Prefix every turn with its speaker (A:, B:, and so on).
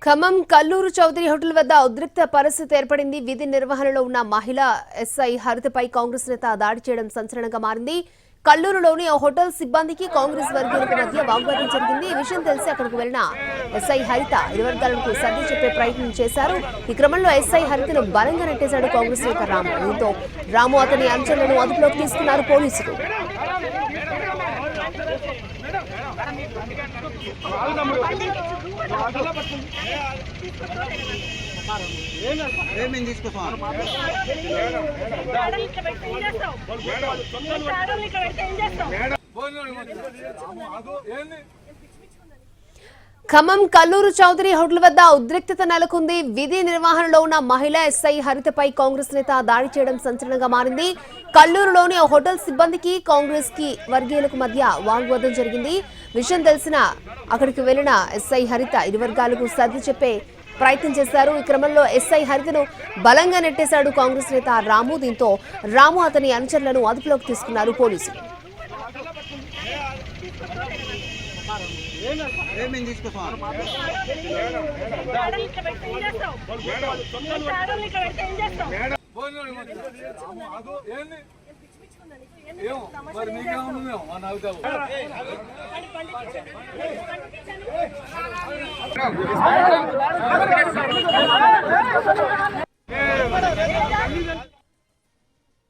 A: Khammam Kalluru Chowdary hotel వద్ద ఉద్రిక్త పరిస్థితి ఏర్పడింది. విధి నిర్వహణలో ఉన్న మహిళా ఎస్ఐ హరితపై కాంగ్రెస్ నేత దాడి చేయడం సంచలనంగా మారింది. కల్లూరులోని ఆ హోటల్ సిబ్బందికి కాంగ్రెస్ వర్గీయులకు మధ్య వాగ్వాదం జరిగింది. ఈ విషయం తెలిసి అక్కడికి వెళ్లిన ఎస్ఐ హరిత ఇరు వర్గాలకు సర్ది చెప్పే ప్రయత్నం చేశారు. ఈ క్రమంలో ఎస్ఐ హరితను బలంగా నెట్టేశాడు కాంగ్రెస్ నేత రాము. దీంతో రాము అతని అనుచరులను అదుపులోకి తీసుకున్నారు పోలీసులు. ఖమ్మం కల్లూరు చౌదరి హోటల్ వద్ద ఉద్రిక్తత నెలకొంది. విధి నిర్వహణలో ఉన్న మహిళా ఎస్ఐ హరితపై కాంగ్రెస్ నేత దాడి చేయడం సంచలనంగా మారింది. కల్లూరులోని ఆ హోటల్ సిబ్బందికి కాంగ్రెస్ కి వర్గీయులకు మధ్య వాగ్వాదం జరిగింది. విషయం తెలిసిన అక్కడికి వెళ్లిన ఎస్ఐ హరిత ఇరు వర్గాలకు సర్ది చెప్పే ప్రయత్నం చేశారు. ఈ క్రమంలో ఎస్ఐ హరితను బలంగా నెట్టేశాడు కాంగ్రెస్ నేత రాము. దీంతో రాము అతని అనుచరులను అదుపులోకి తీసుకున్నారు పోలీసులు.
B: Hey,